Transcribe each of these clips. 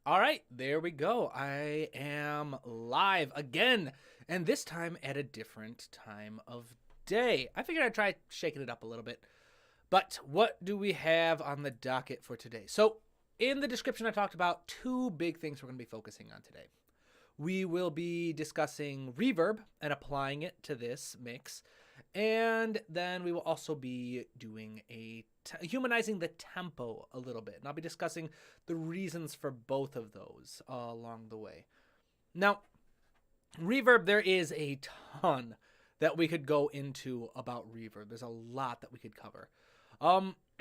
All right, there we go. I am live again, and this time at a different time of day. I figured I'd try shaking it up a little bit. But what do we have on the docket for today? So, in the description, I talked about two big things we're going to be focusing on today. We will be discussing reverb and applying it to this mix. And then we will also be doing humanizing the tempo a little bit. And I'll be discussing the reasons for both of those along the way. Now, reverb, there is a ton that we could go into about reverb. There's a lot that we could cover.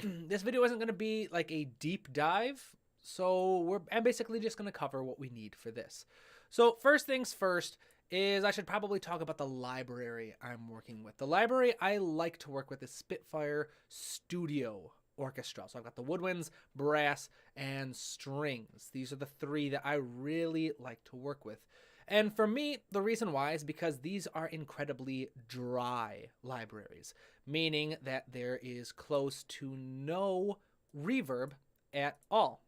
This video isn't going to be like a deep dive, so I'm basically just going to cover what we need for this. So first things first is I should probably talk about the library I'm working with. The library I like to work with is Spitfire Studio Orchestra. So I've got the woodwinds, brass, and strings. These are the three that I really like to work with. And for me, the reason why is because these are incredibly dry libraries, meaning that there is close to no reverb at all.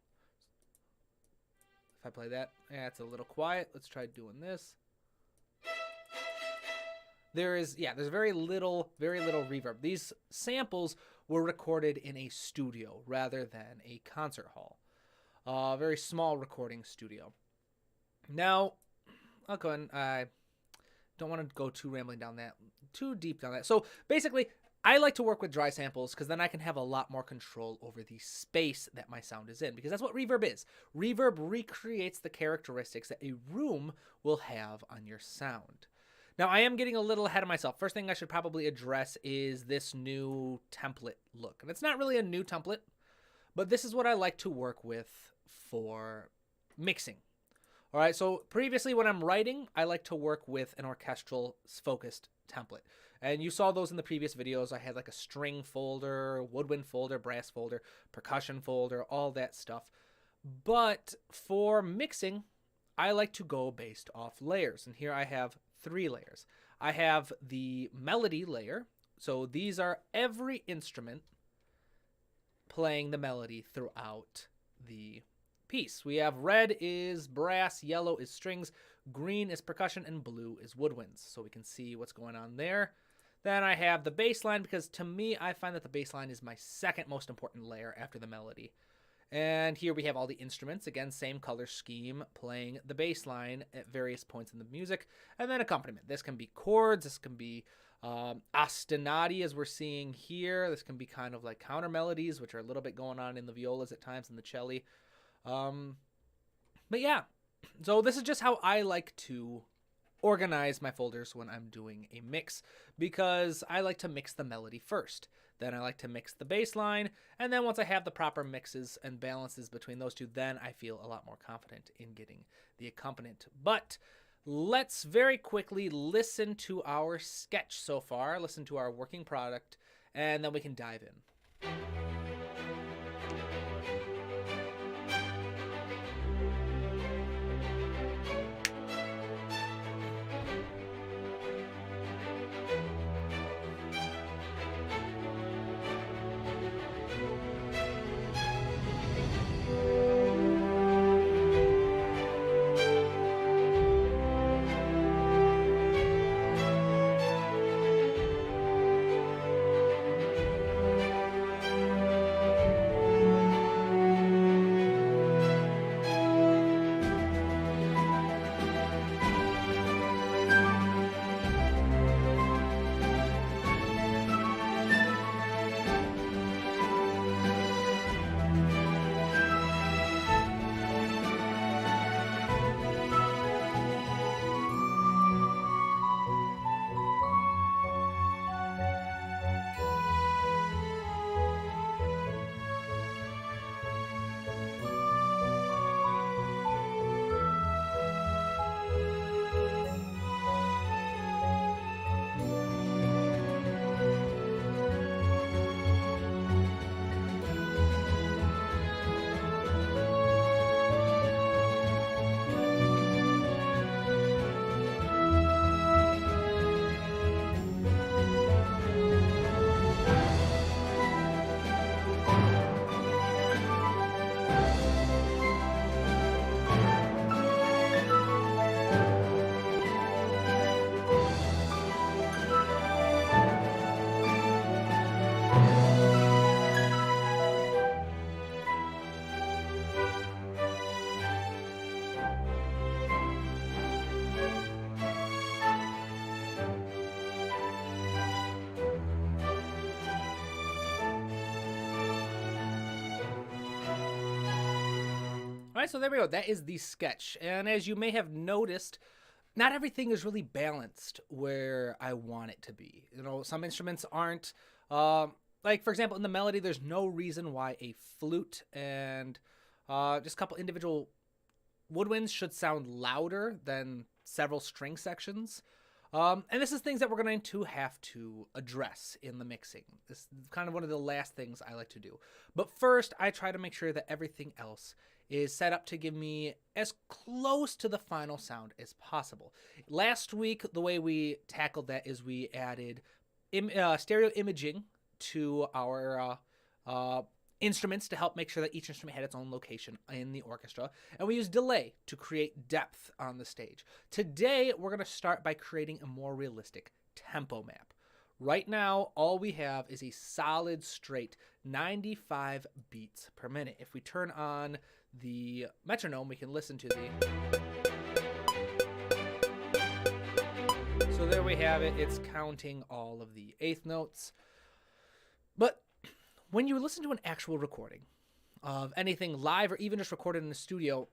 If I play that, it's a little quiet. Let's try doing this. There's very little reverb. These samples were recorded in a studio rather than a concert hall. A very small recording studio. Now, I'll go ahead and I don't want to go too deep down that. So basically, I like to work with dry samples because then I can have a lot more control over the space that my sound is in, because that's what reverb is. Reverb recreates the characteristics that a room will have on your sound. Now, I am getting a little ahead of myself. First thing I should probably address is this new template look. And it's not really a new template, but this is what I like to work with for mixing. All right, so previously when I'm writing, I like to work with an orchestral focused template. And you saw those in the previous videos. I had like a string folder, woodwind folder, brass folder, percussion folder, all that stuff. But for mixing, I like to go based off layers. And here I have 3 layers. I have the melody layer. So these are every instrument playing the melody throughout the piece. We have red is brass, yellow is strings, green is percussion, and blue is woodwinds. So we can see what's going on there. Then I have the bass line, because to me, I find that the bass line is my second most important layer after the melody. And here we have all the instruments, again, same color scheme, playing the bass line at various points in the music. And then accompaniment. This can be chords, this can be ostinati, as we're seeing here. This can be kind of like counter melodies, which are a little bit going on in the violas at times, and the cello. But yeah, so this is just how I like to organize my folders when I'm doing a mix, because I like to mix the melody first. Then I like to mix the bass line, and then once I have the proper mixes and balances between those two, then I feel a lot more confident in getting the accompaniment. But let's very quickly listen to our sketch so far, listen to our working product, and then we can dive in. All right, so there we go. That is the sketch. And as you may have noticed, not everything is really balanced where I want it to be. You know, some instruments aren't. Like, for example, in the melody, there's no reason why a flute and just a couple individual woodwinds should sound louder than several string sections. And this is things that we're going to have to address in the mixing. This is kind of one of the last things I like to do. But first, I try to make sure that everything else is set up to give me as close to the final sound as possible. Last week, the way we tackled that is we added stereo imaging to our instruments to help make sure that each instrument had its own location in the orchestra. And we used delay to create depth on the stage. Today, we're going to start by creating a more realistic tempo map. Right now, all we have is a solid, straight 95 beats per minute. If we turn on the metronome, we can listen to the... So there we have it. It's counting all of the eighth notes. But when you listen to an actual recording of anything live or even just recorded in the studio,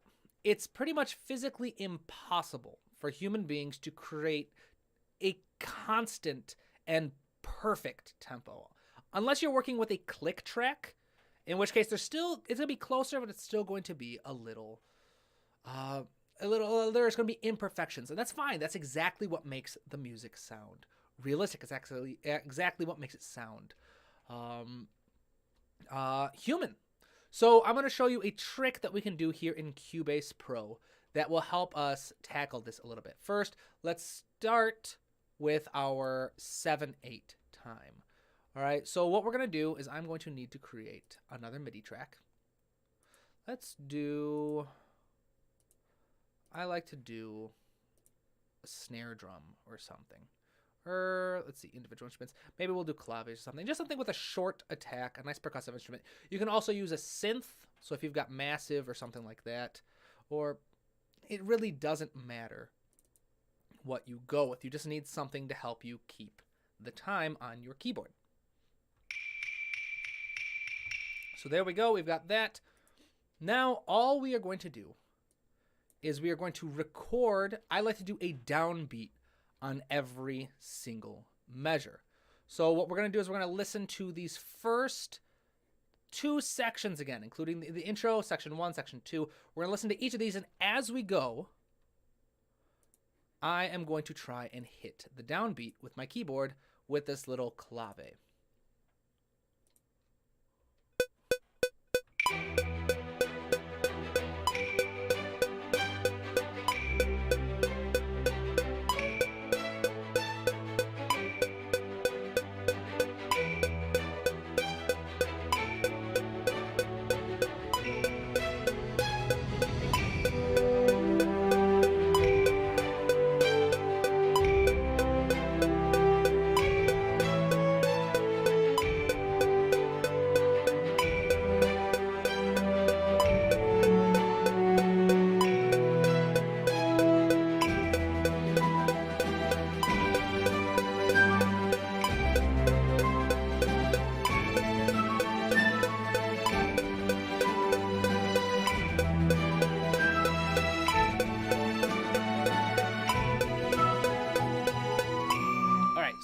it's pretty much physically impossible for human beings to create a constant and perfect tempo. Unless you're working with a click track, in which case it's going to be closer, but it's still going to be there's going to be imperfections, and that's fine. That's exactly what makes the music sound realistic. It's actually exactly what makes it sound human. So I'm going to show you a trick that we can do here in Cubase Pro that will help us tackle this a little bit. First, let's start with our 7/8 time. All right, so what we're going to do is I'm going to need to create another MIDI track. I like to do a snare drum or something. Or, let's see, individual instruments. Maybe we'll do claves or something. Just something with a short attack, a nice percussive instrument. You can also use a synth, so if you've got massive or something like that. Or, it really doesn't matter what you go with. You just need something to help you keep the time on your keyboard. So there we go, we've got that. Now, all we are going to do is we are going to record. I like to do a downbeat on every single measure. So what we're going to do is we're going to listen to these first two sections again, including the intro, section 1, section 2. We're going to listen to each of these, and as we go, I am going to try and hit the downbeat with my keyboard with this little clave.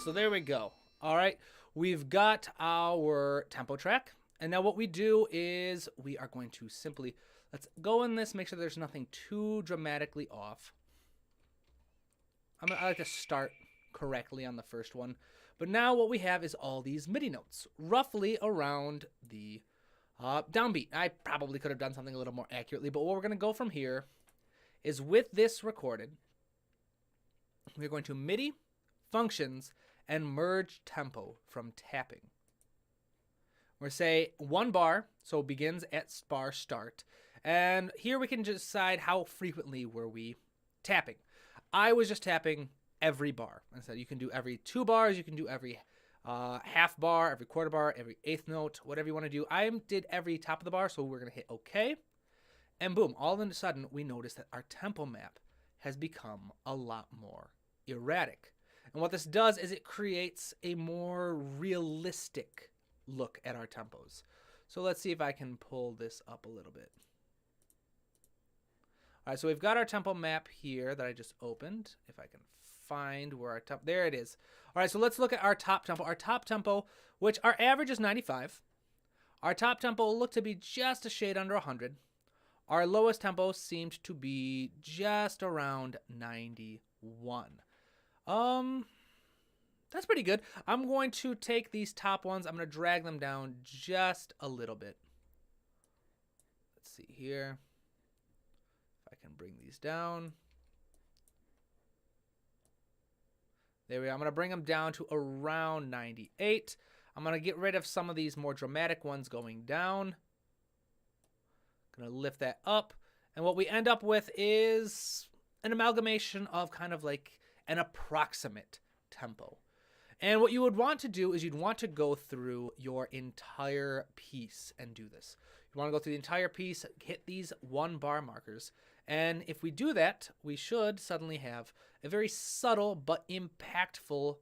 So there we go. All right, we've got our tempo track. And now what we do is we are going to simply, let's go in this, make sure there's nothing too dramatically off. I like to start correctly on the first one. But now what we have is all these MIDI notes, roughly around the downbeat. I probably could have done something a little more accurately, but what we're going to go from here is with this recorded, we're going to MIDI, functions, and merge tempo from tapping. We're say 1 bar, so it begins at bar start. And here we can decide how frequently were we tapping. I was just tapping every bar. I said you can do every 2 bars, you can do every half bar, every quarter bar, every eighth note, whatever you want to do. I did every top of the bar, so we're going to hit OK. And boom, all of a sudden we notice that our tempo map has become a lot more erratic. And what this does is it creates a more realistic look at our tempos. So let's see if I can pull this up a little bit. All right, so we've got our tempo map here that I just opened. If I can find where our tempo, there it is. All right, so let's look at our top tempo. Our top tempo, which our average is 95. Our top tempo will look to be just a shade under 100. Our lowest tempo seemed to be just around 91. That's pretty good. I'm going to take these top ones. I'm going to drag them down just a little bit. Let's see here. If I can bring these down. There we go. I'm going to bring them down to around 98. I'm going to get rid of some of these more dramatic ones going down. Going to lift that up. And what we end up with is an amalgamation of kind of like an approximate tempo. And what you would want to do is you'd want to go through your entire piece and do this. You want to go through the entire piece, hit these 1 bar markers. And if we do that, we should suddenly have a very subtle but impactful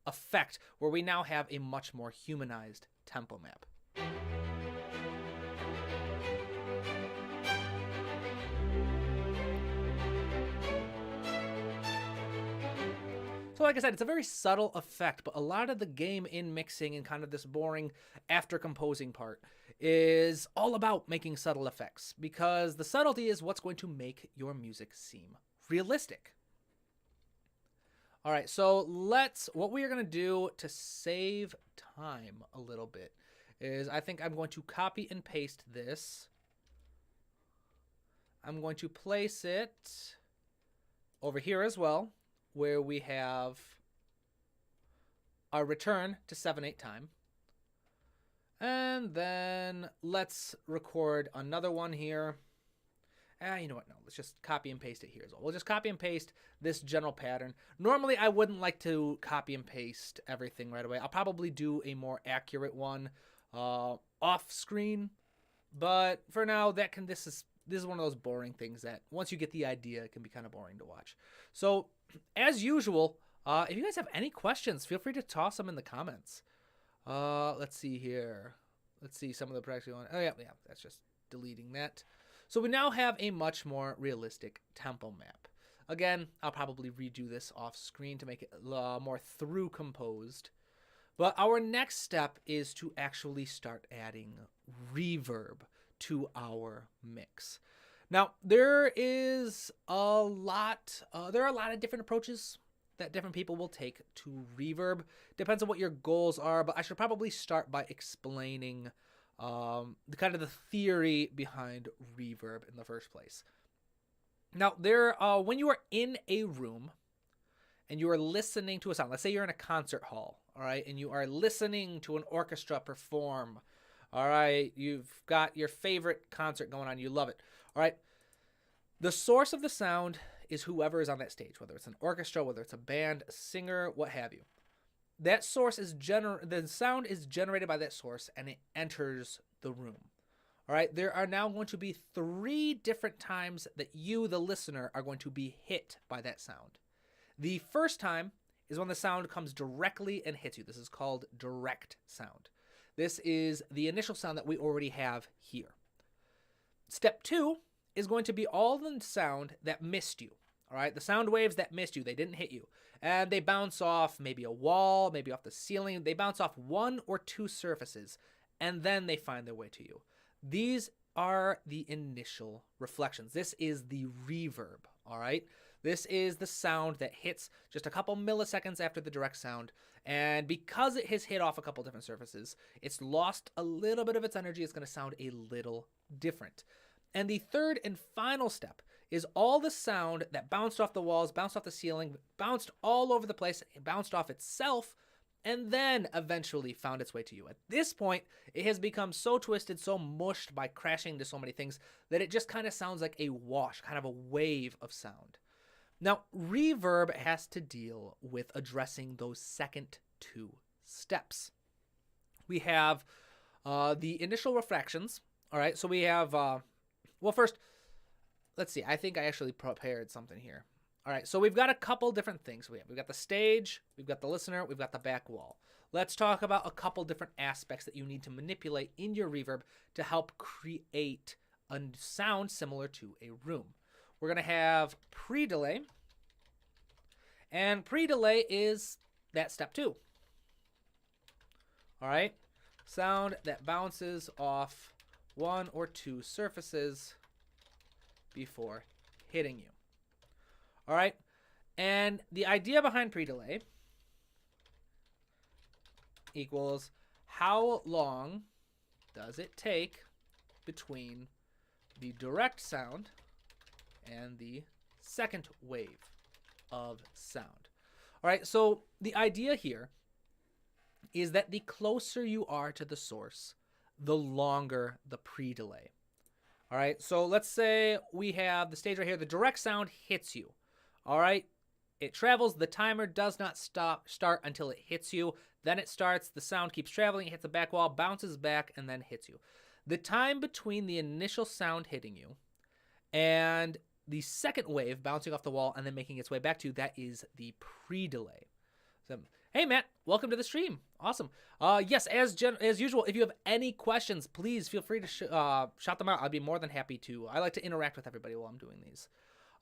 effect where we now have a much more humanized tempo map. So like I said, it's a very subtle effect, but a lot of the game in mixing and kind of this boring after composing part is all about making subtle effects, because the subtlety is what's going to make your music seem realistic. All right, so what we are going to do to save time a little bit is I think I'm going to copy and paste this. I'm going to place it over here as well, where we have our return to 7/8 time. And then let's record another one here. You know what? No, let's just copy and paste it here as well. We'll just copy and paste this general pattern. Normally, I wouldn't like to copy and paste everything right away. I'll probably do a more accurate one off screen. But for now, this is one of those boring things that once you get the idea, it can be kind of boring to watch. So as usual, if you guys have any questions, feel free to toss them in the comments. Let's see here. Let's see some of the practice going. Oh yeah, that's just deleting that. So we now have a much more realistic tempo map. Again, I'll probably redo this off screen to make it more through composed. But our next step is to actually start adding reverb to our mix. Now, there are a lot of different approaches that different people will take to reverb. Depends on what your goals are, but I should probably start by explaining the theory behind reverb in the first place. Now, when you are in a room and you are listening to a sound, let's say you're in a concert hall, all right, and you are listening to an orchestra perform, all right, you've got your favorite concert going on, you love it, all right, the source of the sound is whoever is on that stage, whether it's an orchestra, whether it's a band, a singer, what have you. That source is the sound is generated by that source and it enters the room. All right, there are now going to be 3 different times that you, the listener, are going to be hit by that sound. The first time is when the sound comes directly and hits you. This is called direct sound. This is the initial sound that we already have here. Step 2 is going to be all the sound that missed you. All right, the sound waves that missed you, they didn't hit you. And they bounce off maybe a wall, maybe off the ceiling. They bounce off 1 or 2 surfaces, and then they find their way to you. These are the initial reflections. This is the reverb, all right? This is the sound that hits just a couple milliseconds after the direct sound. And because it has hit off a couple different surfaces, it's lost a little bit of its energy. It's going to sound a little different. And the third and final step is all the sound that bounced off the walls, bounced off the ceiling, bounced all over the place, bounced off itself, and then eventually found its way to you. At this point, it has become so twisted, so mushed by crashing into so many things that it just kind of sounds like a wash, kind of a wave of sound. Now, reverb has to deal with addressing those second 2 steps. We have the initial refractions. All right, so we have, well, first, let's see. I think I actually prepared something here. All right, so we've got a couple different things. We've got the stage, we've got the listener, we've got the back wall. Let's talk about a couple different aspects that you need to manipulate in your reverb to help create a sound similar to a room. we're going to have pre-delay. And pre-delay is that step 2. All right? Sound that bounces off 1 or 2 surfaces before hitting you. All right? And the idea behind pre-delay equals how long does it take between the direct sound and the second wave of sound. All right, so the idea here is that the closer you are to the source, the longer the pre-delay. All right, so let's say we have the stage right here. The direct sound hits you. All right, it travels. The timer does not start until it hits you. Then it starts. The sound keeps traveling. It hits the back wall, bounces back, and then hits you. The time between the initial sound hitting you and the second wave bouncing off the wall and then making its way back to you, that is the pre-delay. So, hey, Matt, welcome to the stream. Awesome. Yes, as usual, if you have any questions, please feel free to shout them out. I'd be more than happy to. I like to interact with everybody while I'm doing these.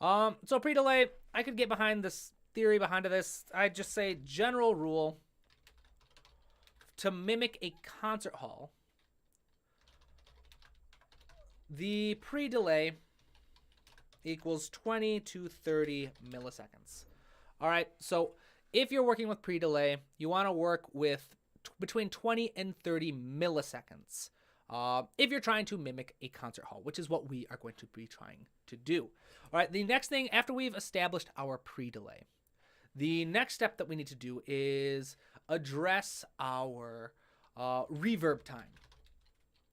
So pre-delay, I could get behind this theory behind this. I'd just say general rule to mimic a concert hall. The pre-delay equals 20 to 30 milliseconds. All right, so if you're working with pre-delay, you want to work with between 20 and 30 milliseconds if you're trying to mimic a concert hall, which is what we are going to be trying to do. All right, the next thing, after we've established our pre-delay, the next step that we need to do is address our reverb time.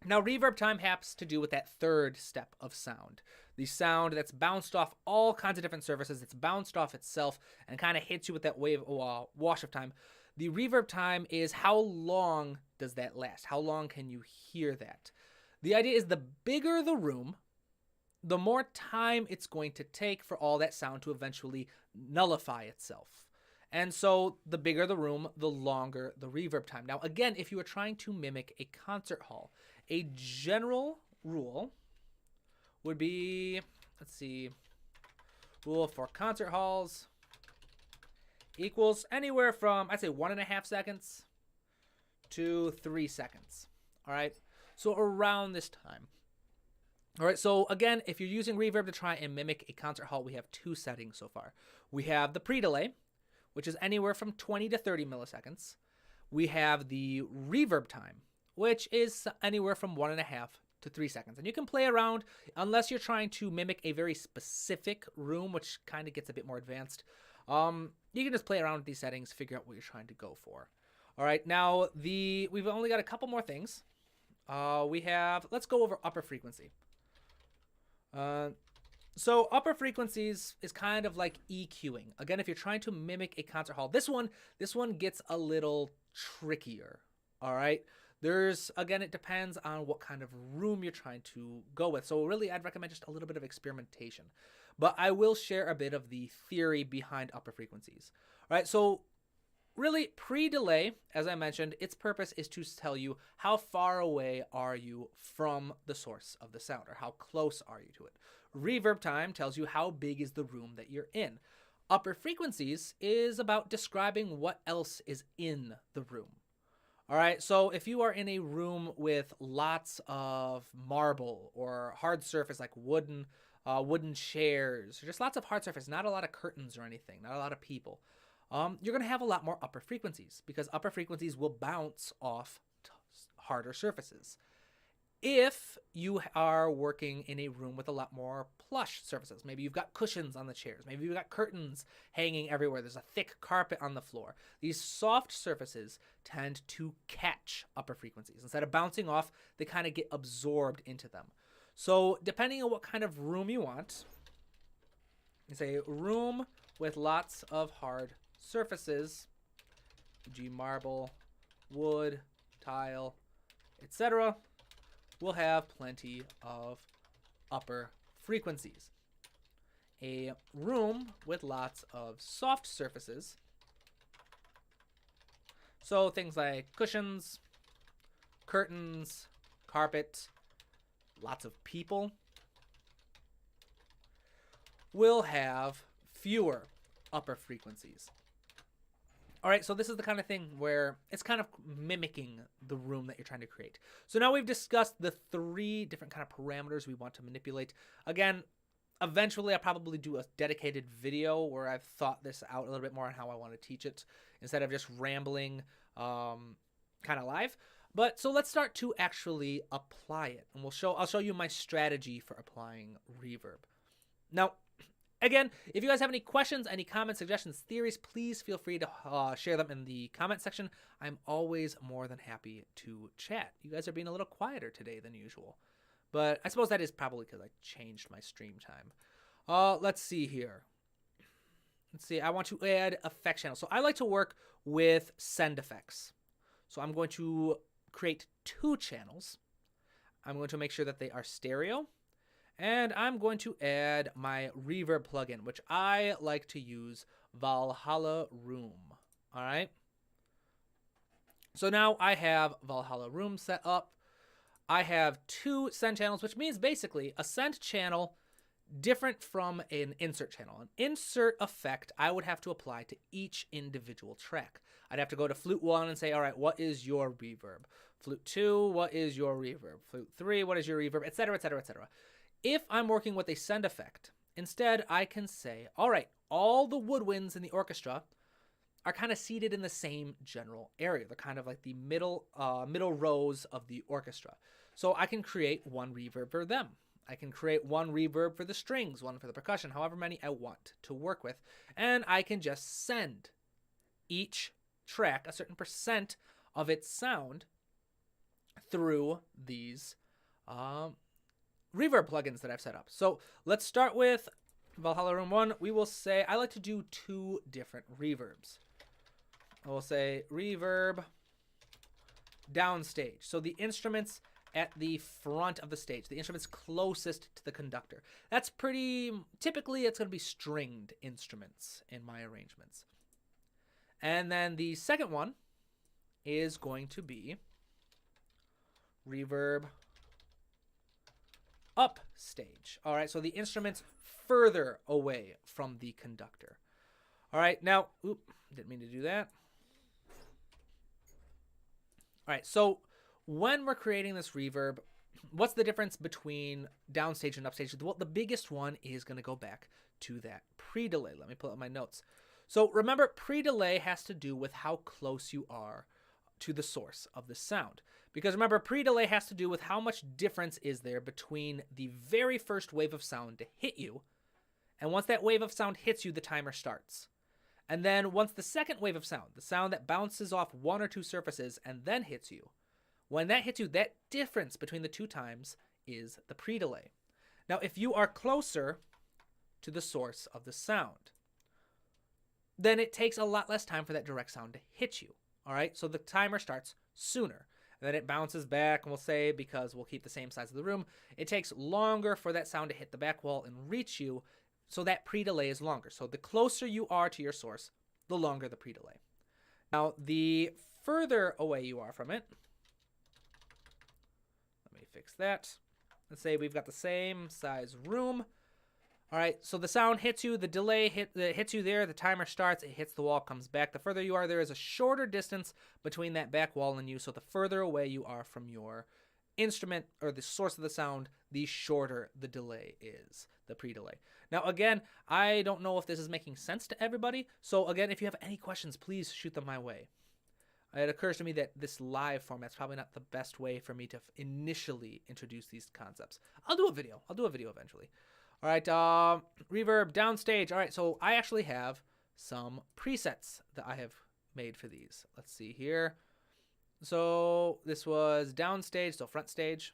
Now, reverb time has to do with that third step of sound. The sound that's bounced off all kinds of different surfaces, it's bounced off itself and kind of hits you with that wave wash of time. The reverb time is how long does that last? How long can you hear that? The idea is the bigger the room, the more time it's going to take for all that sound to eventually nullify itself. And so the bigger the room, the longer the reverb time. Now, again, if you are trying to mimic a concert hall, a general rule would be, let's see, rule for concert halls equals anywhere from, I'd say 1.5 seconds to 3 seconds. All right, so around this time. All right, so again, if you're using reverb to try and mimic a concert hall, we have 2 settings so far. We have the pre-delay, which is anywhere from 20 to 30 milliseconds. We have the reverb time, which is anywhere from 1.5 to 3 seconds. And you can play around, unless you're trying to mimic a very specific room, which kind of gets a bit more advanced. You can just play around with these settings, figure out what you're trying to go for. All right, now we've only got a couple more things. Let's go over upper frequency. So upper frequencies is kind of like EQing. Again, if you're trying to mimic a concert hall, this one gets a little trickier. All right. Again, it depends on what kind of room you're trying to go with. So really, I'd recommend just a little bit of experimentation. But I will share a bit of the theory behind upper frequencies. All right. So really, pre-delay, as I mentioned, its purpose is to tell you how far away are you from the source of the sound, or how close are you to it. Reverb time tells you how big is the room that you're in. Upper frequencies is about describing what else is in the room. All right, so if you are in a room with lots of marble or hard surface like wooden chairs, or just lots of hard surface, not a lot of curtains or anything, not a lot of people, you're going to have a lot more upper frequencies because upper frequencies will bounce off harder surfaces. If you are working in a room with a lot more plush surfaces, maybe you've got cushions on the chairs, maybe you've got curtains hanging everywhere, there's a thick carpet on the floor, these soft surfaces tend to catch upper frequencies. Instead of bouncing off, they kind of get absorbed into them. So depending on what kind of room you want, it's a room with lots of hard surfaces, e.g. marble, wood, tile, etc., will have plenty of upper frequencies. A room with lots of soft surfaces, so things like cushions, curtains, carpet, lots of people, will have fewer upper frequencies. All right, so this is the kind of thing where it's kind of mimicking the room that you're trying to create. So now we've discussed the 3 different kind of parameters we want to manipulate. Again, eventually I'll probably do a dedicated video where I've thought this out a little bit more on how I want to teach it instead of just rambling kind of live. But so let's start to actually apply it, and I'll show you my strategy for applying reverb. Now, again, if you guys have any questions, any comments, suggestions, theories, please feel free to share them in the comment section. I'm always more than happy to chat. You guys are being a little quieter today than usual, but I suppose that is probably because I changed my stream time. Let's see here. Let's see. I want to add effect channels. So I like to work with send effects. So I'm going to create 2 channels. I'm going to make sure that they are stereo. And I'm going to add my reverb plugin, which I like to use Valhalla Room. All right. So now I have Valhalla Room set up. I have 2 send channels, which means basically a send channel different from an insert channel. An insert effect I would have to apply to each individual track. I'd have to go to flute 1 and say, all right, what is your reverb? Flute 2, what is your reverb? Flute 3, what is your reverb? Etc., etc., etc. If I'm working with a send effect, instead I can say, all right, all the woodwinds in the orchestra are kind of seated in the same general area. They're kind of like the middle rows of the orchestra. So I can create one reverb for them. I can create one reverb for the strings, one for the percussion, however many I want to work with. And I can just send each track a certain percent of its sound through these reverb plugins that I've set up. So let's start with Valhalla Room 1. We will say I like to do 2 different reverbs. I will say reverb downstage. So the instruments at the front of the stage, the instruments closest to the conductor. That's typically it's going to be stringed instruments in my arrangements. And then the second one is going to be reverb upstage. All right, so the instruments further away from the conductor. All right, now, didn't mean to do that. All right, so when we're creating this reverb, what's the difference between downstage and upstage? Well, the biggest one is going to go back to that pre-delay. Let me pull up my notes. So remember, pre-delay has to do with how close you are to the source of the sound. Because remember, pre-delay has to do with how much difference is there between the very first wave of sound to hit you, and once that wave of sound hits you, the timer starts. And then once the second wave of sound, the sound that bounces off 1 or 2 surfaces and then hits you, when that hits you, that difference between the 2 times is the pre-delay. Now, if you are closer to the source of the sound, then it takes a lot less time for that direct sound to hit you. All right, so the timer starts sooner. And then it bounces back, and we'll say, because we'll keep the same size of the room, it takes longer for that sound to hit the back wall and reach you, so that pre-delay is longer. So the closer you are to your source, the longer the pre-delay. Now, the further away you are from it, let me fix that. Let's say we've got the same size room. All right, so the sound hits you, the delay hits you there, the timer starts, it hits the wall, comes back. The further you are, there is a shorter distance between that back wall and you, so the further away you are from your instrument or the source of the sound, the shorter the delay is, the pre-delay. Now, again, I don't know if this is making sense to everybody, so again, if you have any questions, please shoot them my way. It occurs to me that this live format is probably not the best way for me to initially introduce these concepts. I'll do a video eventually. All right, reverb downstage. All right, so I actually have some presets that I have made for these. Let's see here. So this was downstage, so front stage.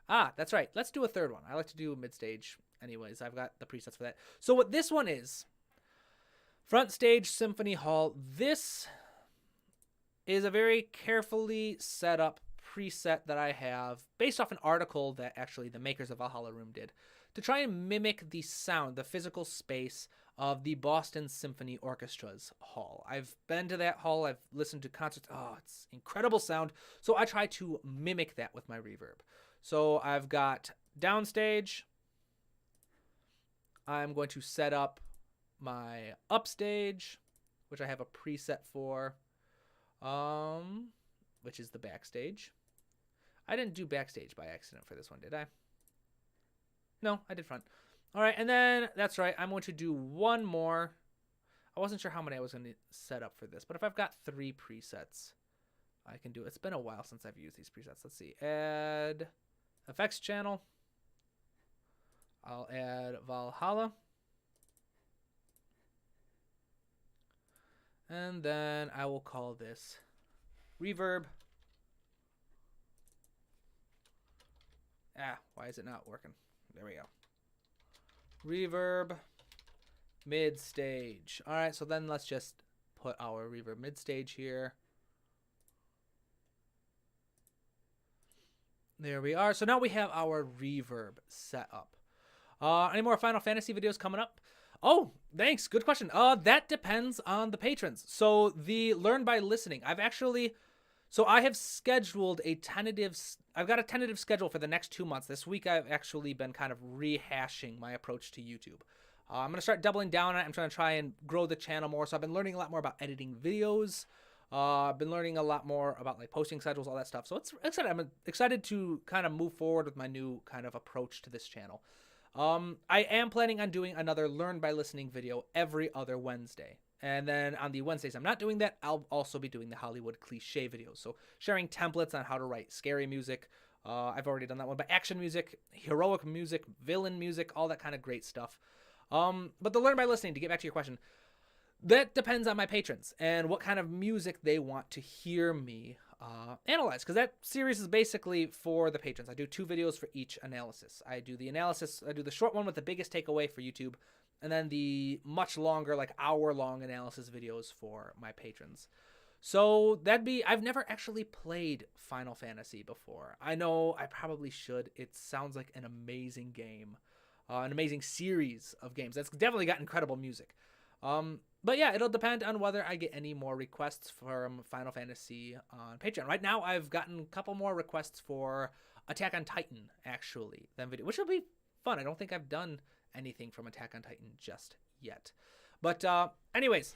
Ah, that's right. Let's do a third one. I like to do mid stage anyways. I've got the presets for that. So what this one is, front stage symphony hall. This is a very carefully set up preset that I have based off an article that actually the makers of Valhalla Room did, to try and mimic the sound, the physical space of the Boston Symphony Orchestra's hall. I've been to that hall. I've listened to concerts. Oh, it's incredible sound. So I try to mimic that with my reverb. So I've got downstage. I'm going to set up my upstage, which I have a preset for, which is the backstage. I didn't do backstage by accident for this one, did I? No, I did front. All right, and then that's right. I'm going to do one more. I wasn't sure how many I was going to set up for this, but if I've got 3 presets, I can do it. It's been a while since I've used these presets. Let's see. Add effects channel. I'll add Valhalla. And then I will call this Reverb. Why is it not working? There we go. Reverb mid stage. All right, so then let's just put our reverb mid stage here. There we are. So now we have our reverb set up. Any more Final Fantasy videos coming up? Oh, thanks. Good question. That depends on the patrons. So the Learn by Listening, I have scheduled I've got a tentative schedule for the next 2 months. This week I've actually been kind of rehashing my approach to YouTube. I'm going to start doubling down on it. I'm trying to and grow the channel more. So I've been learning a lot more about editing videos. I've been learning a lot more about like posting schedules, all that stuff. So it's exciting. I'm excited to kind of move forward with my new kind of approach to this channel. I am planning on doing another Learn by Listening video every other Wednesday. And then on the Wednesdays I'm not doing that, I'll also be doing the Hollywood cliche videos. So sharing templates on how to write scary music. I've already done that one, but action music, heroic music, villain music, all that kind of great stuff. But the Learn by Listening, to get back to your question, that depends on my patrons and what kind of music they want to hear me analyze, because that series is basically for the patrons. I do 2 videos for each analysis. I do the short one with the biggest takeaway for YouTube, and then the much longer, like hour-long analysis videos for my patrons. So I've never actually played Final Fantasy before. I know I probably should. It sounds like an amazing game, an amazing series of games. That's definitely got incredible music. But yeah, it'll depend on whether I get any more requests from Final Fantasy on Patreon. Right now, I've gotten a couple more requests for Attack on Titan, actually, which will be fun. I don't think I've done anything from Attack on Titan just yet. But anyways,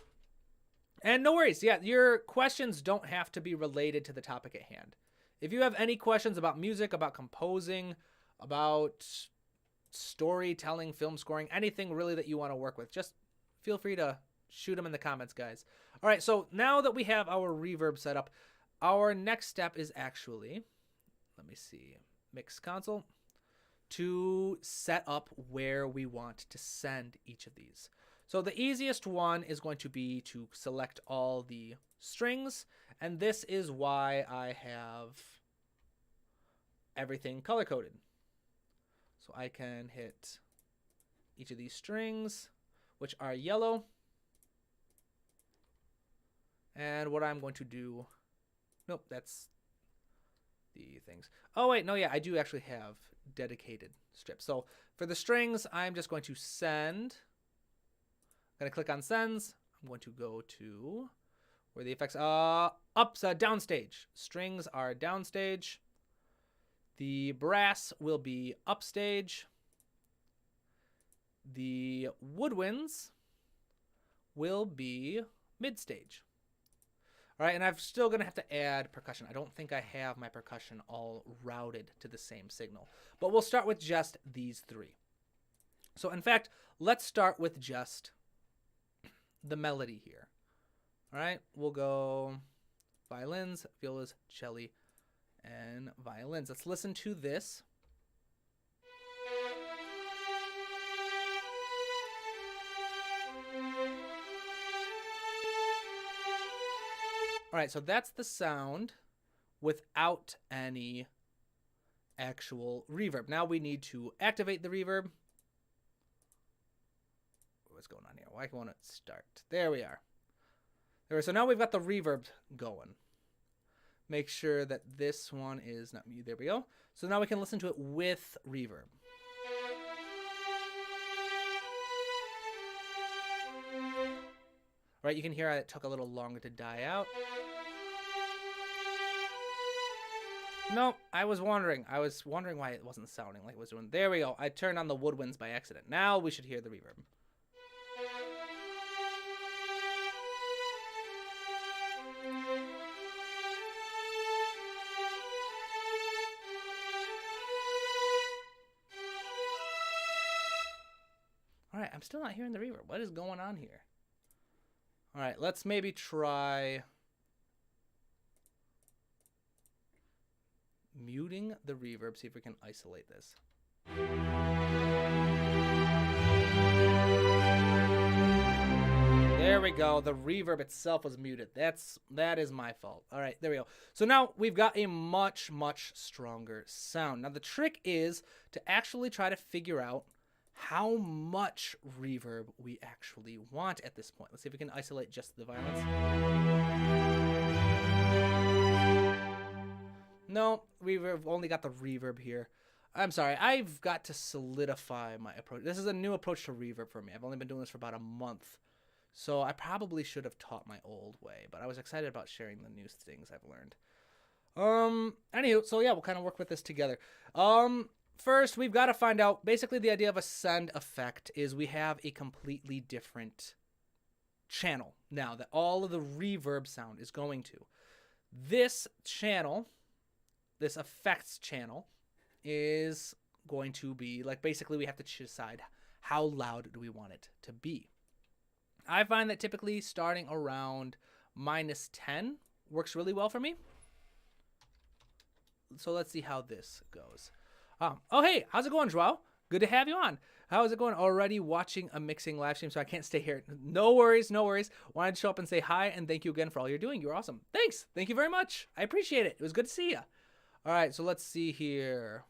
and no worries. Yeah, your questions don't have to be related to the topic at hand. If you have any questions about music, about composing, about storytelling, film scoring, anything really that you want to work with, just feel free to shoot them in the comments, guys. All right, so now that we have our reverb set up, our next step is actually, let me see, mix console, to set up where we want to send each of these. So the easiest one is going to be to select all the strings, and this is why I have everything color-coded. So I can hit each of these strings, which are yellow. And what I'm going to do, nope, that's the things. Oh wait, no, yeah, I do actually have dedicated strips. So for the strings, I'm just going to send. I'm going to click on sends. I'm going to go to where the effects downstage. Strings are downstage. The brass will be upstage. The woodwinds will be midstage. All right, and I'm still going to have to add percussion. I don't think I have my percussion all routed to the same signal. But we'll start with just these 3. So in fact, let's start with just the melody here. All right, we'll go violins, violas, cello, and violins. Let's listen to this. All right, so that's the sound without any actual reverb. Now we need to activate the reverb. What's going on here? Why won't it start? There we are. So now we've got the reverb going. Make sure that this one is not mute. There we go. So now we can listen to it with reverb. Right, you can hear it took a little longer to die out. No, I was wondering why it wasn't sounding like it was doing. There we go. I turned on the woodwinds by accident. Now we should hear the reverb. All right, I'm still not hearing the reverb. What is going on here? All right, let's maybe try muting the reverb, see if we can isolate this. There we go. The reverb itself was muted. That is my fault. All right, there we go. So now we've got a much, much stronger sound. Now the trick is to actually try to figure out how much reverb we actually want at this point. Let's see if we can isolate just the violins. No, we've only got the reverb here. I'm sorry, I've got to solidify my approach. This is a new approach to reverb for me. I've only been doing this for about a month. So I probably should have taught my old way, but I was excited about sharing the new things I've learned. Anywho, so yeah, we'll kind of work with this together. First, we've got to find out, basically the idea of a send effect is we have a completely different channel now that all of the reverb sound is going to. This channel, this effects channel, is going to be, like, basically we have to decide how loud do we want it to be. I find that typically starting around -10 works really well for me. So let's see how this goes. Oh, hey, how's it going, Joao? Good to have you on. How is it going? Already watching a mixing live stream, so I can't stay here. No worries, no worries. Wanted to show up and say hi, and thank you again for all you're doing. You're awesome. Thanks. Thank you very much. I appreciate it. It was good to see you. All right, so let's see here.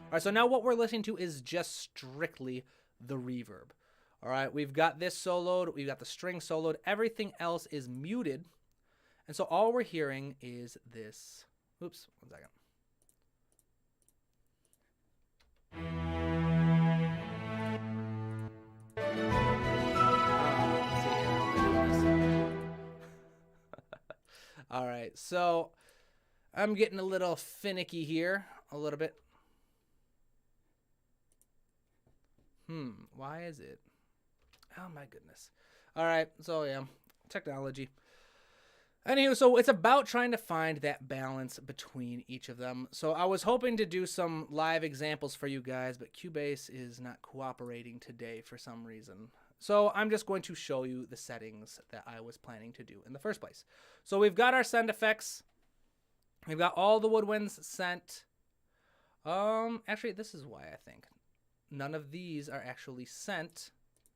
All right, so now what we're listening to is just strictly the reverb. All right, we've got this soloed, we've got the string soloed, everything else is muted. And so all we're hearing is this. Oops, 1 second. All right, so I'm getting a little finicky here, a little bit. Why is it? Oh my goodness. All right, so yeah, technology. Anywho, so it's about trying to find that balance between each of them. So I was hoping to do some live examples for you guys, but Cubase is not cooperating today for some reason. So I'm just going to show you the settings that I was planning to do in the first place. So we've got our send effects. We've got all the woodwinds sent. Actually, this is why I think none of these are actually sent.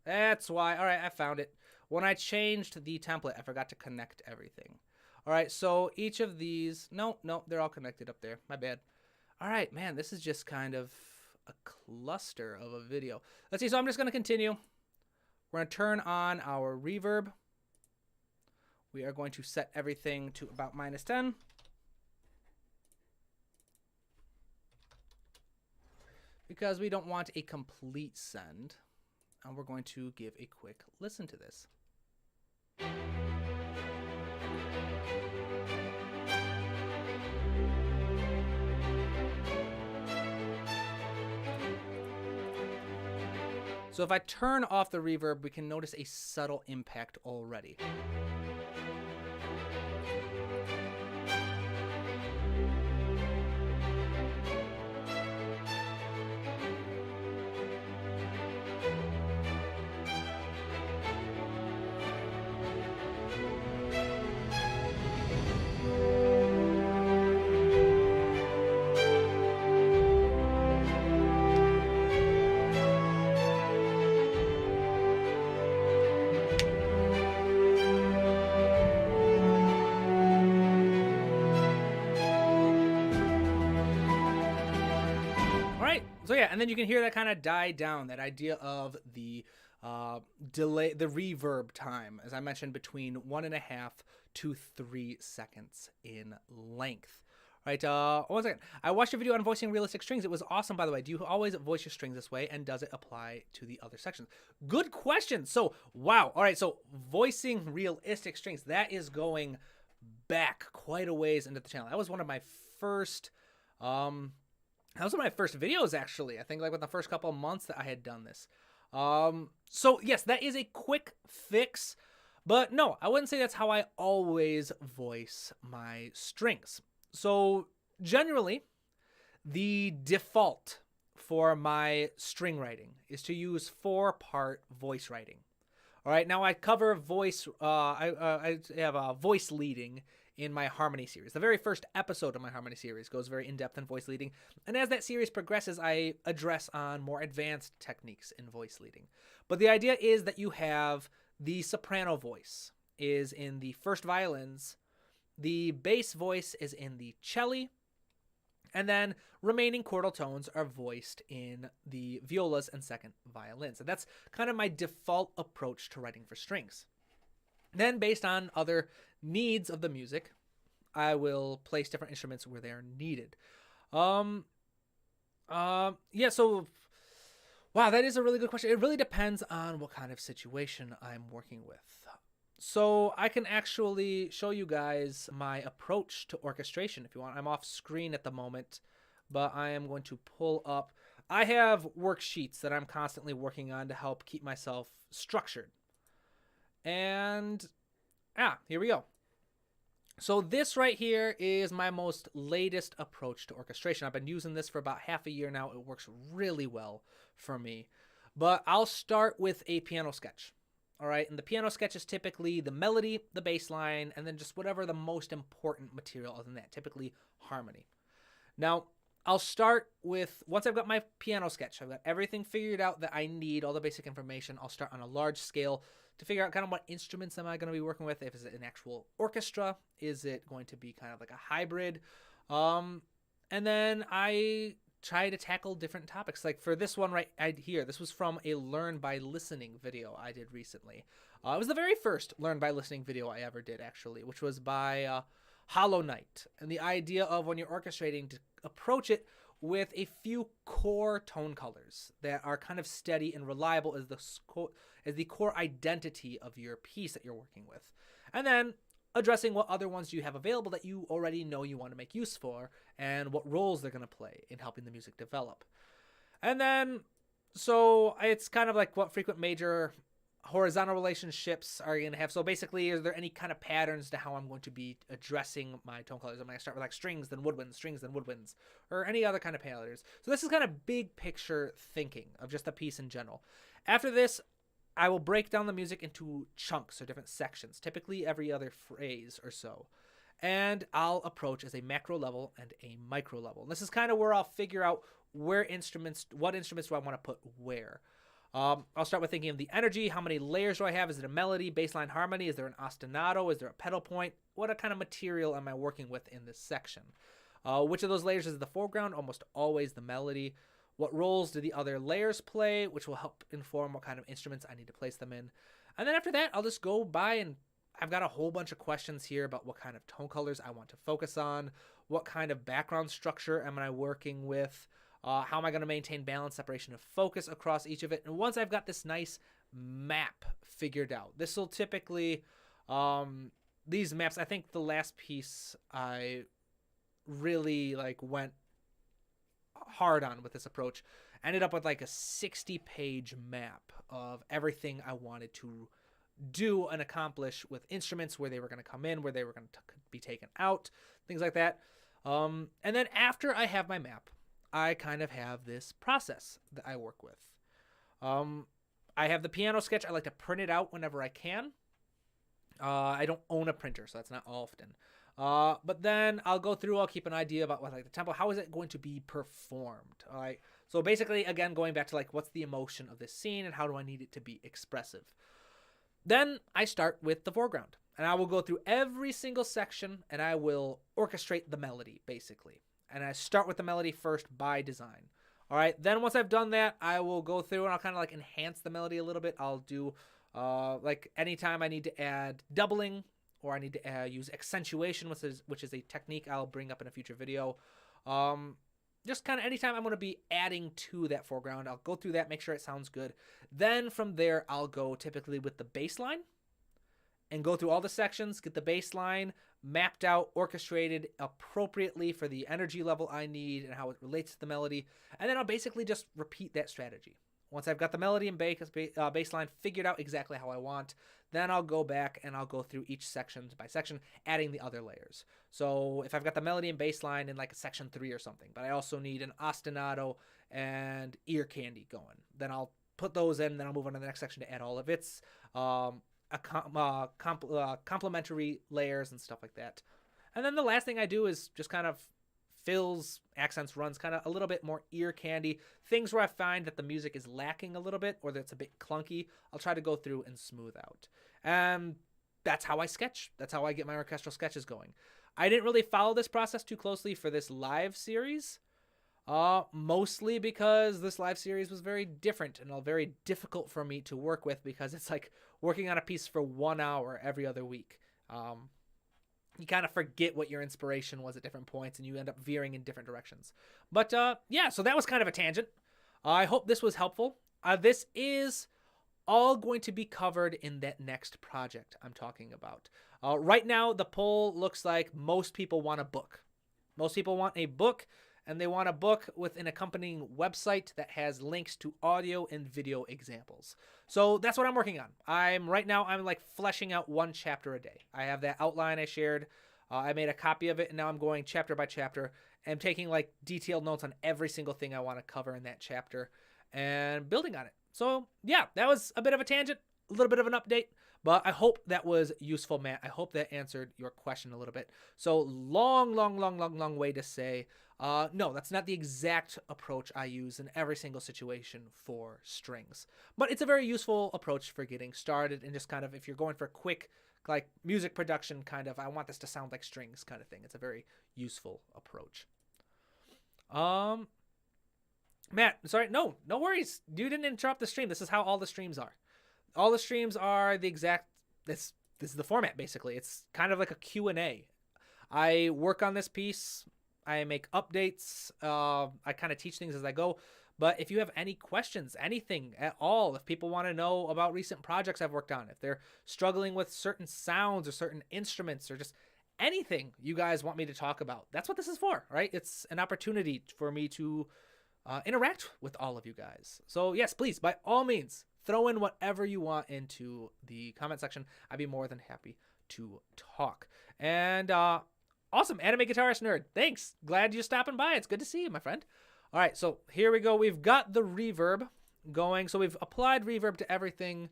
That's why. All right, I found it. When I changed the template, I forgot to connect everything. All right, so each of these, no, they're all connected up there. My bad. All right, man, this is just kind of a cluster of a video. Let's see, so I'm just going to continue. We're going to turn on our reverb. We are going to set everything to about -10. Because we don't want a complete send. And we're going to give a quick listen to this. So if I turn off the reverb, we can notice a subtle impact already. So yeah, and then you can hear that kind of die down, that idea of the delay, the reverb time, as I mentioned, between 1.5 to 3 seconds in length. Right, one second. I watched your video on voicing realistic strings. It was awesome, by the way. Do you always voice your strings this way, and does it apply to the other sections? Good question. So, wow. All right, so voicing realistic strings, that is going back quite a ways into the channel. That was one of my first, videos, actually. I think like within the first couple of months that I had done this. So yes, that is a quick fix, but no, I wouldn't say that's how I always voice my strings. So generally, the default for my string writing is to use 4-part voice writing. All right, now I cover voice. I have a voice leading in my harmony series. The very first episode of my harmony series goes very in depth in voice leading, and as that series progresses, I address on more advanced techniques in voice leading. But the idea is that you have the soprano voice is in the first violins. The bass voice is in the cello, and then remaining chordal tones are voiced in the violas and second violins. And that's kind of my default approach to writing for strings. Then, based on other needs of the music, I will place different instruments where they are needed. So, wow, that is a really good question. It really depends on what kind of situation I'm working with. So I can actually show you guys my approach to orchestration if you want. I'm off screen at the moment, but I am going to pull up. I have worksheets that I'm constantly working on to help keep myself structured. And here we go. So this right here is my most latest approach to orchestration. I've been using this for about half a year now. It works really well for me. But I'll start with a piano sketch. All right, and the piano sketch is typically the melody, the bass line, and then just whatever the most important material other than that, typically harmony. Now, I'll start with, once I've got my piano sketch, I've got everything figured out that I need, all the basic information, I'll start on a large scale to figure out kind of what instruments am I going to be working with. If it's an actual orchestra, is it going to be kind of like a hybrid? And then I try to tackle different topics. Like for this one right here, this was from a Learn by Listening video I did recently. It was the very first Learn by Listening video I ever did, actually, which was by Hollow Knight. And the idea of when you're orchestrating to approach it with a few core tone colors that are kind of steady and reliable as the core identity of your piece that you're working with. And then addressing what other ones you have available that you already know you want to make use for and what roles they're going to play in helping the music develop. And then, so it's kind of like what frequent major horizontal relationships are you going to have. So basically, is there any kind of patterns to how I'm going to be addressing my tone colors? I'm going to start with like strings, then woodwinds, or any other kind of patterns. So this is kind of big picture thinking of just the piece in general. After this, I will break down the music into chunks or different sections, typically every other phrase or so. And I'll approach as a macro level and a micro level. And this is kind of where I'll figure out what instruments do I want to put where. I'll start with thinking of the energy. How many layers do I have? Is it a melody, bassline, harmony? Is there an ostinato? Is there a pedal point? What kind of material am I working with in this section? Which of those layers is the foreground? Almost always the melody. What roles do the other layers play, which will help inform what kind of instruments I need to place them in. And then after that, I'll just go by and I've got a whole bunch of questions here about what kind of tone colors I want to focus on, what kind of background structure am I working with, how am I going to maintain balance, separation of focus across each of it. And once I've got this nice map figured out, this will typically, these maps, I think the last piece I really went hard on with this approach, ended up with like a 60-page map of everything I wanted to do and accomplish with instruments, where they were going to come in, where they were going to be taken out, things like that. And then after I have my map, I kind of have this process that I work with. I have the piano sketch. I like to print it out whenever I can. I don't own a printer, so that's not often. But then I'll go through, I'll keep an idea about what, like, the tempo, how is it going to be performed? All right. So basically, again, going back to like, what's the emotion of this scene and how do I need it to be expressive? Then I start with the foreground, and I will go through every single section and I will orchestrate the melody basically. And I start with the melody first by design. All right. Then once I've done that, I will go through and I'll kind of like enhance the melody a little bit. I'll do, like anytime I need to add doubling or I need to use accentuation, which is a technique I'll bring up in a future video. Just kind of anytime I'm going to be adding to that foreground, I'll go through that, make sure it sounds good. Then from there, I'll go typically with the bass line and go through all the sections, get the bass line mapped out, orchestrated appropriately for the energy level I need and how it relates to the melody. And then I'll basically just repeat that strategy. Once I've got the melody and bass line figured out exactly how I want, then I'll go back and I'll go through each section by section, adding the other layers. So if I've got the melody and bass line in like a section 3 or something, but I also need an ostinato and ear candy going, then I'll put those in, then I'll move on to the next section to add all of its complementary layers and stuff like that. And then the last thing I do is just kind of fills, accents, runs, kind of a little bit more ear candy. Things where I find that the music is lacking a little bit or that it's a bit clunky, I'll try to go through and smooth out. And that's how I sketch. That's how I get my orchestral sketches going. I didn't really follow this process too closely for this live series, mostly because this live series was very different and very difficult for me to work with because it's like working on a piece for 1 hour every other week. You kind of forget what your inspiration was at different points and you end up veering in different directions. But yeah, so that was kind of a tangent. I hope this was helpful. This is all going to be covered in that next project I'm talking about. Right now, the poll looks like most people want a book. Most people want a book, and they want a book with an accompanying website that has links to audio and video examples. So that's what I'm working on. I'm like fleshing out 1 chapter a day. I have that outline I shared. I made a copy of it, and now I'm going chapter by chapter and taking like detailed notes on every single thing I want to cover in that chapter and building on it. So yeah, that was a bit of a tangent, a little bit of an update, but I hope that was useful, Matt. I hope that answered your question a little bit. So long way to say, no, that's not the exact approach I use in every single situation for strings. But it's a very useful approach for getting started and just kind of if you're going for quick like music production kind of, I want this to sound like strings kind of thing. It's a very useful approach. Matt, sorry, no worries. You didn't interrupt the stream. This is how all the streams are. All the streams are the exact, this is the format basically. It's kind of like a Q&A. I work on this piece. I make updates. I kind of teach things as I go. But if you have any questions, anything at all, if people want to know about recent projects I've worked on, if they're struggling with certain sounds or certain instruments or just anything you guys want me to talk about, that's what this is for, right? It's an opportunity for me to interact with all of you guys. So yes, please, by all means, throw in whatever you want into the comment section. I'd be more than happy to talk. And awesome, anime guitarist nerd. Thanks. Glad you're stopping by. It's good to see you, my friend. All right, so here we go. We've got the reverb going. So we've applied reverb to everything.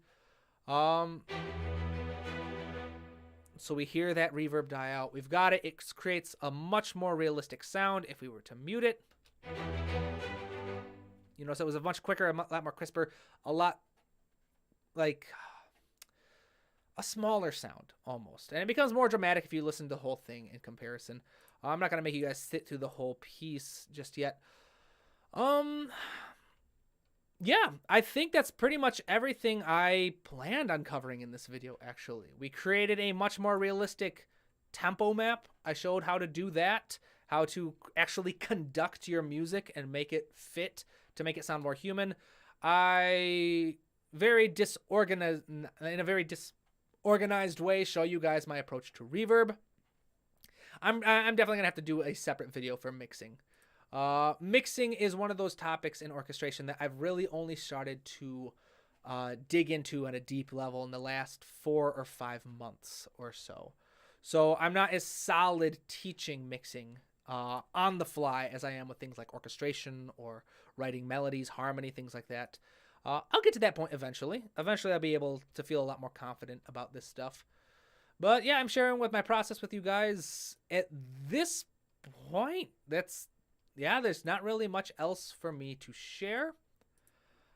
So we hear that reverb die out. We've got it. It creates a much more realistic sound if we were to mute it. You know, so it was a much quicker, a lot more crisper, a lot like a smaller sound almost. And it becomes more dramatic if you listen to the whole thing in comparison. I'm not going to make you guys sit through the whole piece just yet. Yeah, I think that's pretty much everything I planned on covering in this video, actually. We created a much more realistic tempo map. I showed how to do that, how to actually conduct your music and make it fit to make it sound more human. I in a very disorganized way show you guys my approach to reverb. I'm definitely gonna have to do a separate video for mixing. Mixing is one of those topics in orchestration that I've really only started to dig into at a deep level in the last 4 or 5 months or so. So I'm not as solid teaching mixing on the fly as I am with things like orchestration or writing melodies, harmony, things like that. I'll get to that point eventually. Eventually I'll be able to feel a lot more confident about this stuff. But yeah, I'm sharing with my process with you guys at this point. There's not really much else for me to share.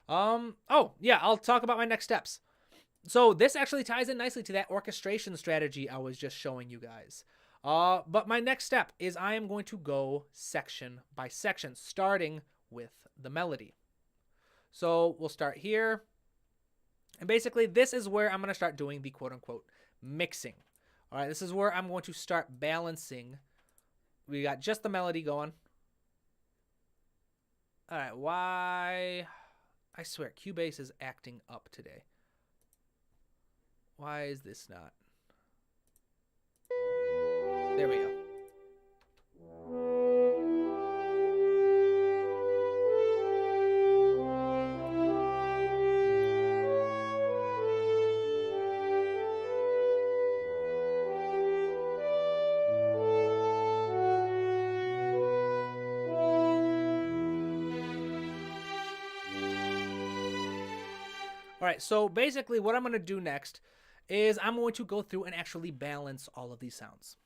Oh yeah, I'll talk about my next steps. So this actually ties in nicely to that orchestration strategy I was just showing you guys. But my next step is I am going to go section by section, starting with the melody. So we'll start here. And basically this is where I'm going to start doing the quote unquote mixing. All right, this is where I'm going to start balancing. We got just the melody going. All right, why? I swear, Cubase is acting up today. Why is this not? There we go. All right, so basically what I'm going to do next is I'm going to go through and actually balance all of these sounds.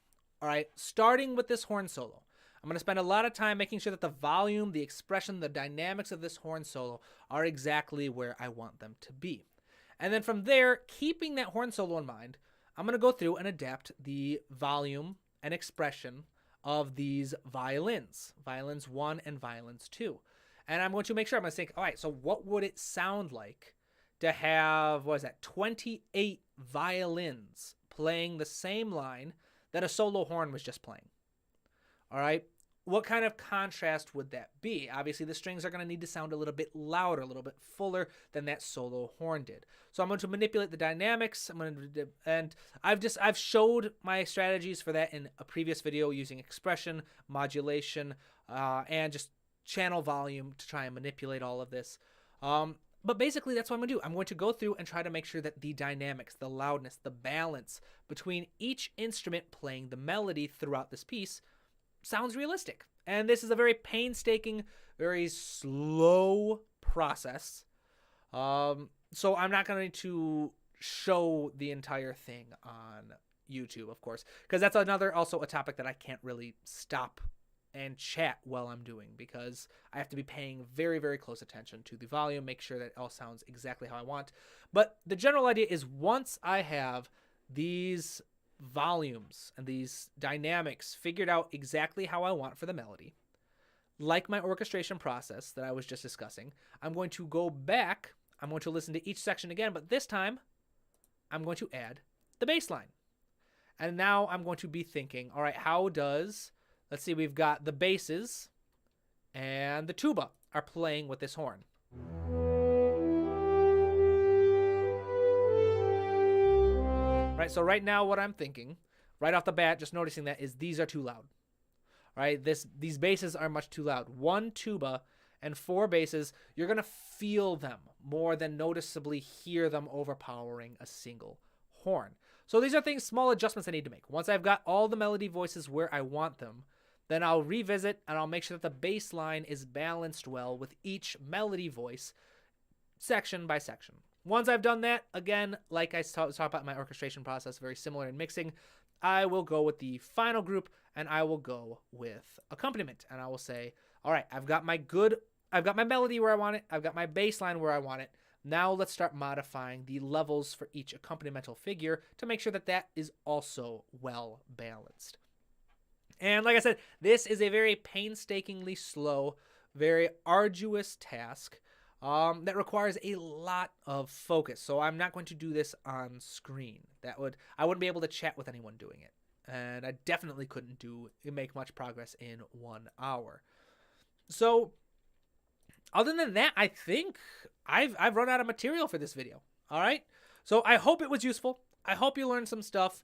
All right, starting with this horn solo. I'm going to spend a lot of time making sure that the volume, the expression, the dynamics of this horn solo are exactly where I want them to be. And then from there, keeping that horn solo in mind, I'm going to go through and adapt the volume and expression of these violins, violins 1 and violins 2. And I'm going to make sure I'm going to think, all right, so what would it sound like to have, what is that, 28 violins playing the same line that a solo horn was just playing? All right, what kind of contrast would that be? Obviously, the strings are going to need to sound a little bit louder, a little bit fuller than that solo horn did. So I'm going to manipulate the dynamics. I've showed my strategies for that in a previous video using expression, modulation, and just channel volume to try and manipulate all of this. But basically, that's what I'm going to do. I'm going to go through and try to make sure that the dynamics, the loudness, the balance between each instrument playing the melody throughout this piece sounds realistic. And this is a very painstaking, very slow process. So I'm not going to show the entire thing on YouTube, of course, because that's also a topic that I can't really stop and chat while I'm doing, because I have to be paying very, very close attention to the volume, make sure that it all sounds exactly how I want. But the general idea is once I have these volumes and these dynamics figured out exactly how I want for the melody, like my orchestration process that I was just discussing, I'm going to go back, I'm going to listen to each section again, but this time I'm going to add the bass line. And now I'm going to be thinking, all right, how does... Let's see, we've got the basses and the tuba are playing with this horn. Right, so right now what I'm thinking, right off the bat, just noticing that, is these are too loud. All right, these basses are much too loud. 1 tuba and 4 basses, you're going to feel them more than noticeably hear them overpowering a single horn. So these are things, small adjustments I need to make. Once I've got all the melody voices where I want them, then I'll revisit and I'll make sure that the bass line is balanced well with each melody voice section by section. Once I've done that, again, like I talked about in my orchestration process, very similar in mixing, I will go with the final group and I will go with accompaniment. And I will say, all right, I've got my melody where I want it. I've got my bass line where I want it. Now let's start modifying the levels for each accompanimental figure to make sure that that is also well balanced. And like I said, this is a very painstakingly slow, very arduous task that requires a lot of focus. So I'm not going to do this on screen. I wouldn't be able to chat with anyone doing it. And I definitely couldn't make much progress in 1 hour. So other than that, I think I've run out of material for this video. All right. So I hope it was useful. I hope you learned some stuff.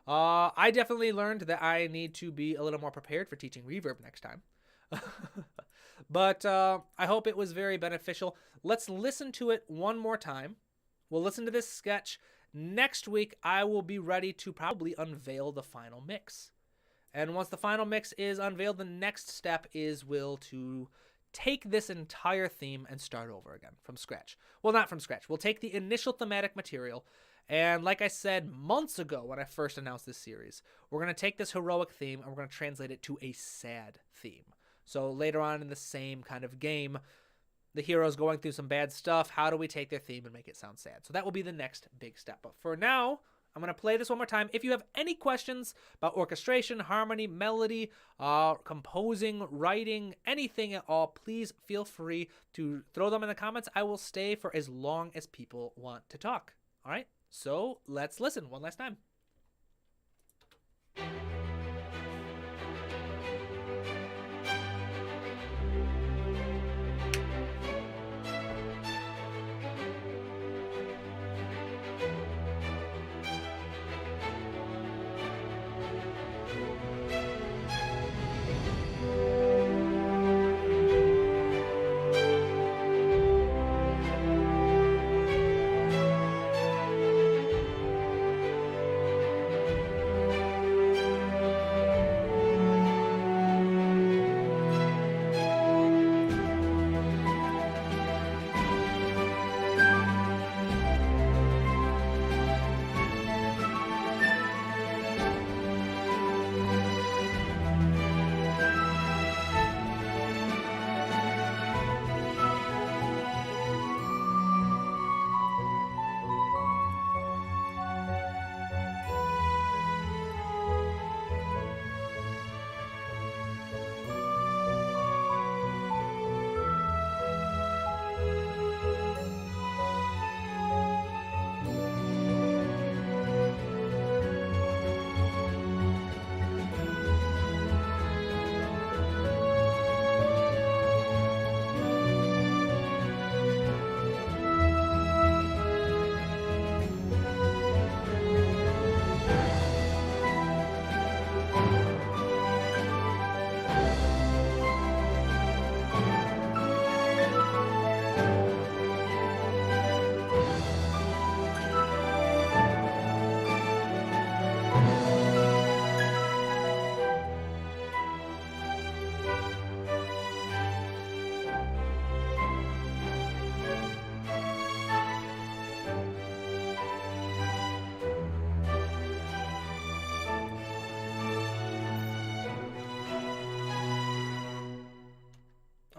I definitely learned that I need to be a little more prepared for teaching Reverb next time. But I hope it was very beneficial. Let's listen to it one more time. We'll listen to this sketch. Next week, I will be ready to probably unveil the final mix. And once the final mix is unveiled, the next step is to take this entire theme and start over again from scratch. Well, not from scratch. We'll take the initial thematic material, and like I said months ago when I first announced this series, we're going to take this heroic theme and we're going to translate it to a sad theme. So later on in the same kind of game, the hero's going through some bad stuff. How do we take their theme and make it sound sad? So that will be the next big step. But for now, I'm going to play this one more time. If you have any questions about orchestration, harmony, melody, composing, writing, anything at all, please feel free to throw them in the comments. I will stay for as long as people want to talk. All right? So let's listen one last time.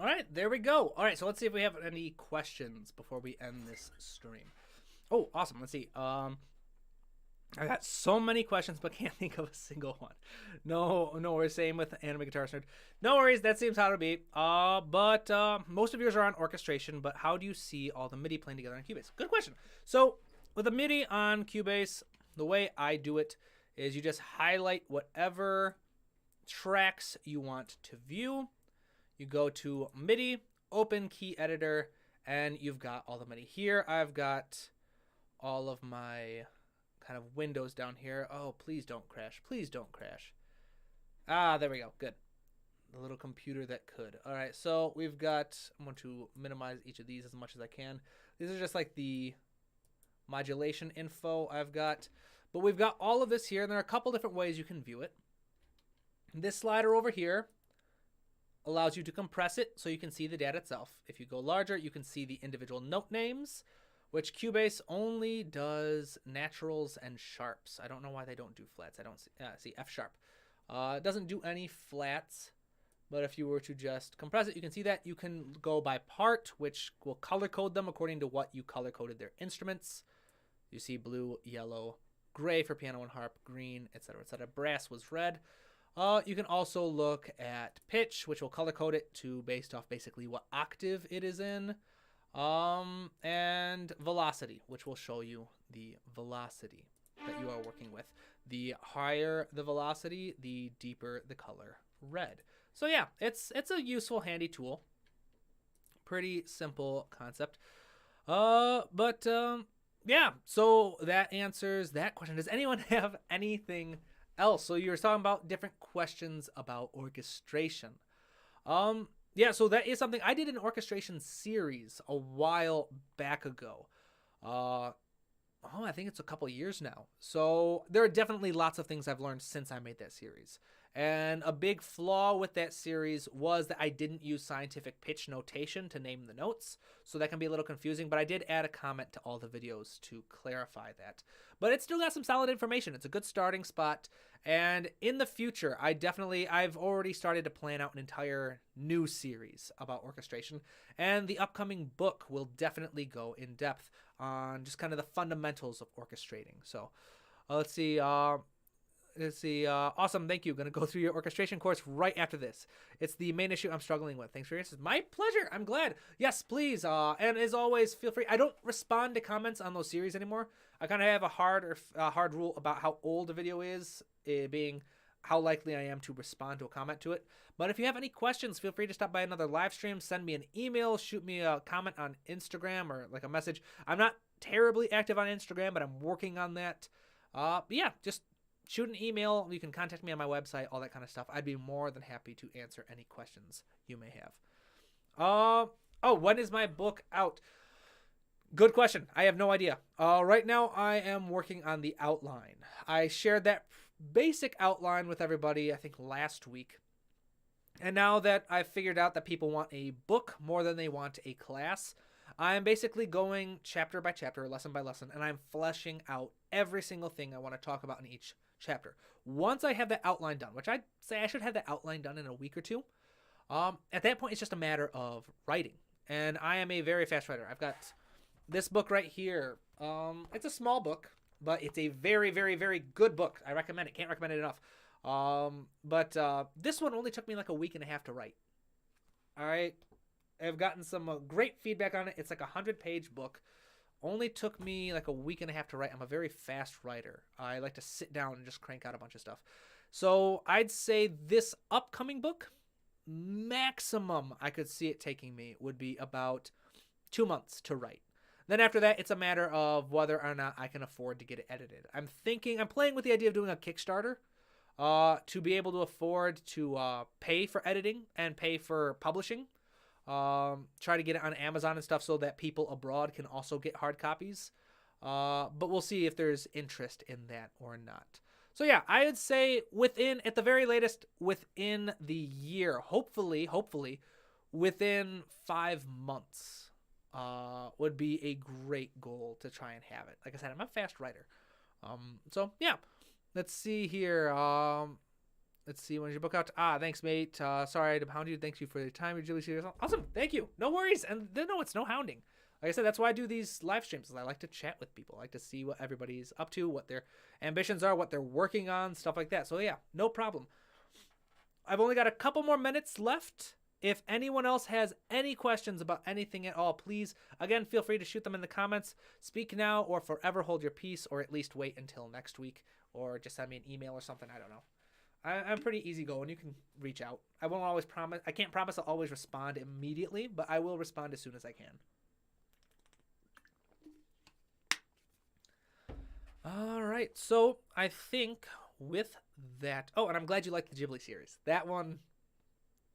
All right, there we go. All right, so let's see if we have any questions before we end this stream. Oh, awesome. Let's see. I got so many questions, but can't think of a single one. No worries. Same with Anime Guitar Nerd. No worries. That seems how to be. But most of yours are on orchestration. But how do you see all the MIDI playing together on Cubase? Good question. So with the MIDI on Cubase, the way I do it is you just highlight whatever tracks you want to view. You go to MIDI, open key editor, and you've got all the MIDI here. I've got all of my kind of windows down here. Oh, please don't crash. Please don't crash. Ah, there we go. Good. The little computer that could. All right, so we've got, I'm going to minimize each of these as much as I can. These are just like the modulation info I've got. But we've got all of this here, and there are a couple different ways you can view it. This slider over here allows you to compress it so you can see the data itself. If you go larger, you can see the individual note names, which Cubase only does naturals and sharps. I don't know why they don't do flats. I don't see F sharp. It doesn't do any flats, but if you were to just compress it, you can see that. You can go by part, which will color code them according to what you color coded their instruments. You see blue, yellow, gray for piano and harp, green, etc., etc. Brass was red. You can also look at pitch, which will color code it to based off basically what octave it is in, and velocity, which will show you the velocity that you are working with. The higher the velocity, the deeper the color red. So yeah, it's a useful, handy tool. Pretty simple concept. Yeah, so that answers that question. Does anyone have anything else? So you were talking about different questions about orchestration. Yeah, so that is something I did an orchestration series a while back ago. I think it's a couple years now. So there are definitely lots of things I've learned since I made that series. And a big flaw with that series was that I didn't use scientific pitch notation to name the notes. So that can be a little confusing, but I did add a comment to all the videos to clarify that. But it's still got some solid information. It's a good starting spot. And in the future, I've already started to plan out an entire new series about orchestration. And the upcoming book will definitely go in depth on just kind of the fundamentals of orchestrating. So let's see. Let's see. Awesome. Thank you. Going to go through your orchestration course right after this. It's the main issue I'm struggling with. Thanks for your answers. My pleasure. I'm glad. Yes, please. And as always, feel free. I don't respond to comments on those series anymore. I kind of have a hard rule about how old a video is, being how likely I am to respond to a comment to it. But if you have any questions, feel free to stop by another live stream, send me an email, shoot me a comment on Instagram or like a message. I'm not terribly active on Instagram, but I'm working on that. Yeah, just shoot an email. You can contact me on my website, all that kind of stuff. I'd be more than happy to answer any questions you may have. Oh, when is my book out? Good question. I have no idea. Right now, I am working on the outline. I shared that basic outline with everybody, I think, last week. And now that I've figured out that people want a book more than they want a class, I'm basically going chapter by chapter, lesson by lesson, and I'm fleshing out every single thing I want to talk about in each chapter. Once I have that outline done, which I'd say I should have that outline done in a week or two, at that point, it's just a matter of writing. And I am a very fast writer. I've got this book right here. It's a small book, but it's a very, very, very good book. I recommend it. Can't recommend it enough. But this one only took me like a week and a half to write. All right. I've gotten some great feedback on it. It's like a 100-page book. Only took me like a week and a half to write. I'm a very fast writer. I like to sit down and just crank out a bunch of stuff. So I'd say this upcoming book, maximum I could see it taking me would be about 2 months to write. Then after that, it's a matter of whether or not I can afford to get it edited. I'm playing with the idea of doing a Kickstarter to be able to afford to pay for editing and pay for publishing. Try to get it on Amazon and stuff so that people abroad can also get hard copies. But we'll see if there's interest in that or not. So yeah, I would say at the very latest, within the year, hopefully, within 5 months, would be a great goal to try and have it. Like I said, I'm a fast writer. So yeah, let's see here. Let's see, when's your book out? Thanks, mate. Sorry to hound you. Thank you for your time. Your Julie series. Awesome. Thank you. No worries. And no, it's no hounding. Like I said, that's why I do these live streams. Is I like to chat with people. I like to see what everybody's up to, what their ambitions are, what they're working on, stuff like that. So yeah, no problem. I've only got a couple more minutes left. If anyone else has any questions about anything at all, please, again, feel free to shoot them in the comments. Speak now or forever hold your peace, or at least wait until next week, or just send me an email or something. I don't know. I'm pretty easygoing. You can reach out. I won't always promise. I can't promise I'll always respond immediately, but I will respond as soon as I can. All right. So I think with that. Oh, and I'm glad you liked the Ghibli series. That one.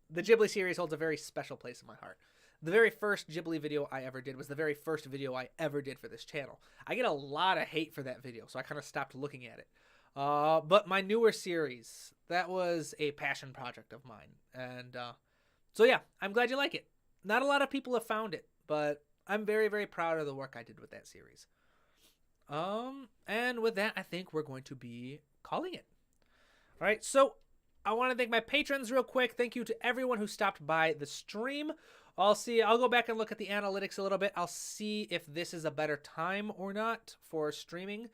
The Ghibli series holds a very special place in my heart. The very first Ghibli video I ever did was the very first video I ever did for this channel. I get a lot of hate for that video, so I kind of stopped looking at it. But my newer series, that was a passion project of mine. And so yeah, I'm glad you like it. Not a lot of people have found it, but I'm very, very proud of the work I did with that series. And with that, I think we're going to be calling it. All right, so I want to thank my patrons real quick. Thank you to everyone who stopped by the stream. I'll go back and look at the analytics a little bit. I'll see if this is a better time or not for streaming.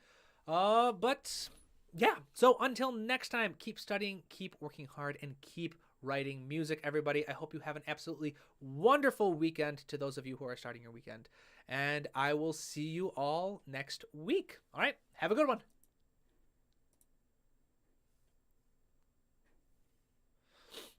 But yeah, so until next time, keep studying, keep working hard, and keep writing music, everybody. I hope you have an absolutely wonderful weekend to those of you who are starting your weekend. And I will see you all next week. All right, have a good one.